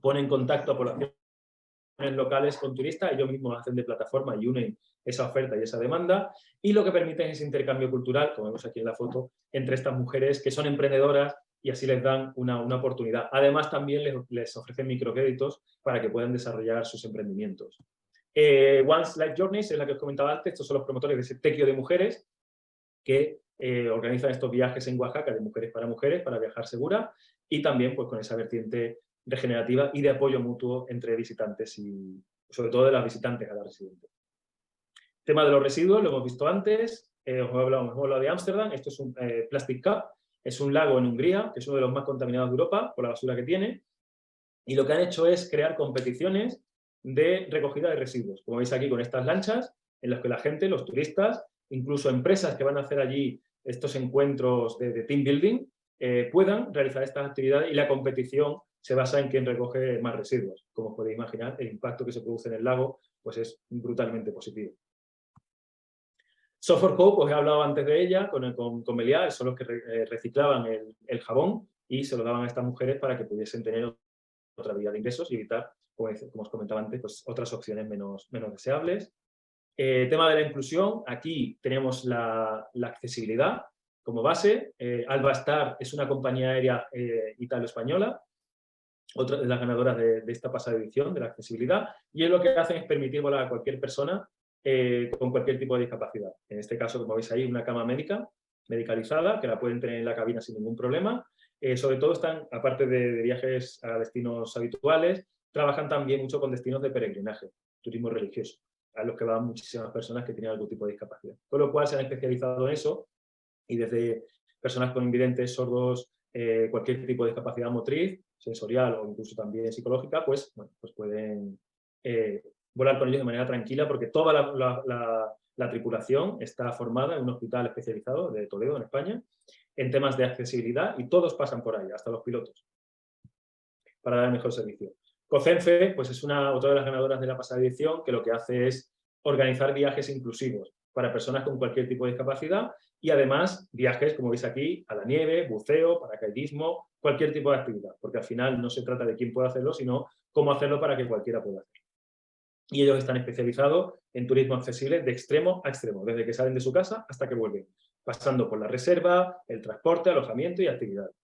pone en contacto a poblaciones locales con turistas, ellos mismos hacen de plataforma y unen esa oferta y esa demanda, y lo que permiten es ese intercambio cultural, como vemos aquí en la foto, entre estas mujeres que son emprendedoras y así les dan una oportunidad. Además, también les ofrecen microcréditos para que puedan desarrollar sus emprendimientos. Once Life Journeys es la que os comentaba antes. Estos son los promotores de ese tequio de mujeres que organizan estos viajes en Oaxaca de mujeres, para viajar segura, y también pues con esa vertiente regenerativa y de apoyo mutuo entre visitantes y sobre todo de las visitantes a las residentes. Tema de los residuos, lo hemos visto antes, os hemos hablado de Ámsterdam. Esto es un Plastic Cup, es un lago en Hungría, que es uno de los más contaminados de Europa por la basura que tiene, y lo que han hecho es crear competiciones de recogida de residuos, como veis aquí con estas lanchas, en las que la gente, los turistas, incluso empresas que van a hacer allí estos encuentros de team building, puedan realizar estas actividades, y la competición se basa en quién recoge más residuos. Como os podéis imaginar, el impacto que se produce en el lago pues es brutalmente positivo. Soft4 Hope, os he hablado antes de ella, con Meliá, son los que reciclaban el jabón y se lo daban a estas mujeres para que pudiesen tener otra vía de ingresos y evitar, como os comentaba antes, pues otras opciones menos deseables. Tema de la inclusión, aquí tenemos la accesibilidad como base. Alba Star es una compañía aérea italo-española, otra de las ganadoras de esta pasada edición de la accesibilidad, y lo que hacen es permitir volar a cualquier persona con cualquier tipo de discapacidad. En este caso, como veis ahí, una cama médica, medicalizada, que la pueden tener en la cabina sin ningún problema. Sobre todo están, aparte de viajes a destinos habituales, trabajan también mucho con destinos de peregrinaje, turismo religioso, a los que van muchísimas personas que tienen algún tipo de discapacidad. Con lo cual se han especializado en eso, y desde personas con invidentes, sordos, cualquier tipo de discapacidad motriz, sensorial o incluso también psicológica, pues, bueno, pues pueden volar con ellos de manera tranquila, porque toda la tripulación está formada en un hospital especializado de Toledo, en España, en temas de accesibilidad, y todos pasan por ahí, hasta los pilotos, para dar el mejor servicio. COCENFE pues es otra de las ganadoras de la pasada edición, que lo que hace es organizar viajes inclusivos para personas con cualquier tipo de discapacidad, y además viajes, como veis aquí, a la nieve, buceo, paracaidismo, cualquier tipo de actividad, porque al final no se trata de quién puede hacerlo, sino cómo hacerlo para que cualquiera pueda hacerlo. Y ellos están especializados en turismo accesible de extremo a extremo, desde que salen de su casa hasta que vuelven, pasando por la reserva, el transporte, alojamiento y actividades.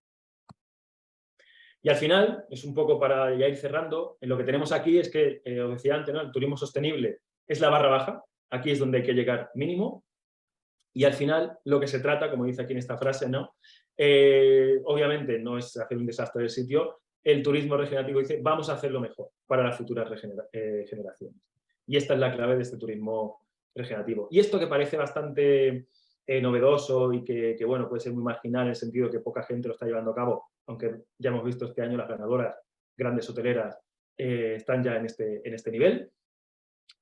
Y al final, es un poco para ya ir cerrando, lo que tenemos aquí es que, os decía antes, ¿no? El turismo sostenible es la barra baja, aquí es donde hay que llegar mínimo, y al final lo que se trata, como dice aquí en esta frase, ¿no? Obviamente no es hacer un desastre del sitio. El turismo regenerativo dice, vamos a hacerlo mejor para las futuras generaciones. Y esta es la clave de este turismo regenerativo. Y esto que parece bastante novedoso y que, bueno, puede ser muy marginal en el sentido de que poca gente lo está llevando a cabo, aunque ya hemos visto este año las ganadoras, grandes hoteleras, están ya en este nivel.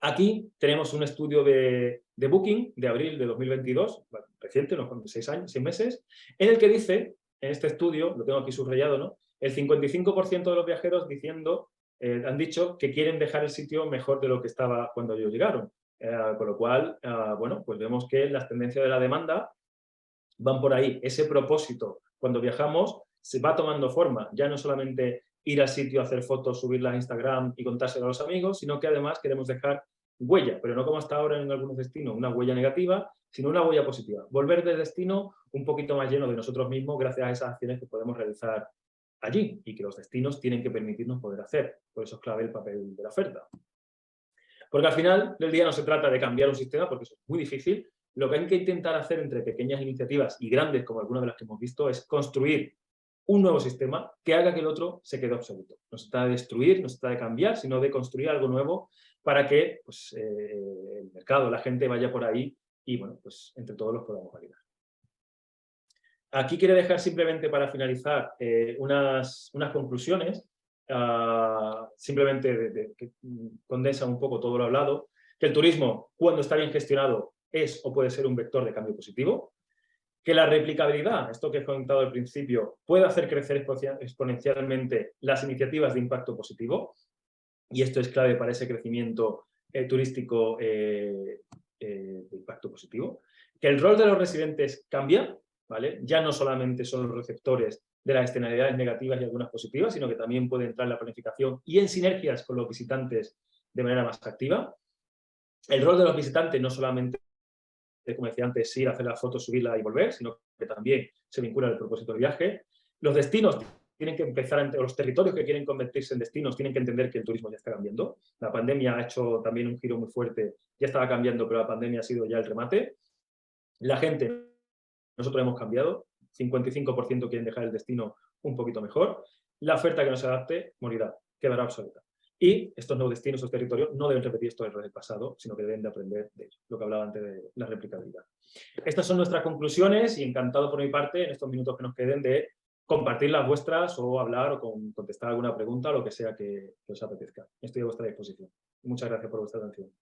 Aquí tenemos un estudio de Booking de abril de 2022, reciente, unos 6 meses, en el que dice, en este estudio, lo tengo aquí subrayado, ¿no? El 55% de los viajeros han dicho que quieren dejar el sitio mejor de lo que estaba cuando ellos llegaron. Con lo cual, bueno, pues vemos que las tendencias de la demanda van por ahí. Ese propósito, cuando viajamos, se va tomando forma. Ya no solamente ir al sitio, hacer fotos, subirlas a Instagram y contárselo a los amigos, sino que además queremos dejar huella, pero no como hasta ahora en algunos destinos, una huella negativa, sino una huella positiva. Volver del destino un poquito más lleno de nosotros mismos gracias a esas acciones que podemos realizar allí, y que los destinos tienen que permitirnos poder hacer. Por eso es clave el papel de la oferta. Porque al final del día no se trata de cambiar un sistema, porque eso es muy difícil. Lo que hay que intentar hacer entre pequeñas iniciativas y grandes, como algunas de las que hemos visto, es construir un nuevo sistema que haga que el otro se quede obsoleto. No se trata de destruir, no se trata de cambiar, sino de construir algo nuevo para que pues, el mercado, la gente vaya por ahí y, bueno, pues entre todos los podamos validar. Aquí quiero dejar simplemente para finalizar unas conclusiones, simplemente que condensa un poco todo lo hablado, que el turismo, cuando está bien gestionado, es o puede ser un vector de cambio positivo, que la replicabilidad, esto que he comentado al principio, puede hacer crecer exponencialmente las iniciativas de impacto positivo, y esto es clave para ese crecimiento turístico de impacto positivo, que el rol de los residentes cambia, ¿vale? Ya no solamente son los receptores de las externalidades negativas y algunas positivas, sino que también puede entrar en la planificación y en sinergias con los visitantes de manera más activa. El rol de los visitantes no solamente, como decía antes, ir a hacer la foto, subirla y volver, sino que también se vincula al propósito del viaje. Los destinos tienen que empezar, o los territorios que quieren convertirse en destinos, tienen que entender que el turismo ya está cambiando. La pandemia ha hecho también un giro muy fuerte, ya estaba cambiando, pero la pandemia ha sido ya el remate. La gente, nosotros hemos cambiado, 55% quieren dejar el destino un poquito mejor. La oferta que no se adapte morirá, quedará obsoleta. Y estos nuevos destinos, estos territorios, no deben repetir estos errores del pasado, sino que deben de aprender de ellos, lo que hablaba antes de la replicabilidad. Estas son nuestras conclusiones y encantado por mi parte, en estos minutos que nos queden, de compartir las vuestras o hablar o contestar alguna pregunta o lo que sea que os apetezca. Estoy a vuestra disposición. Muchas gracias por vuestra atención.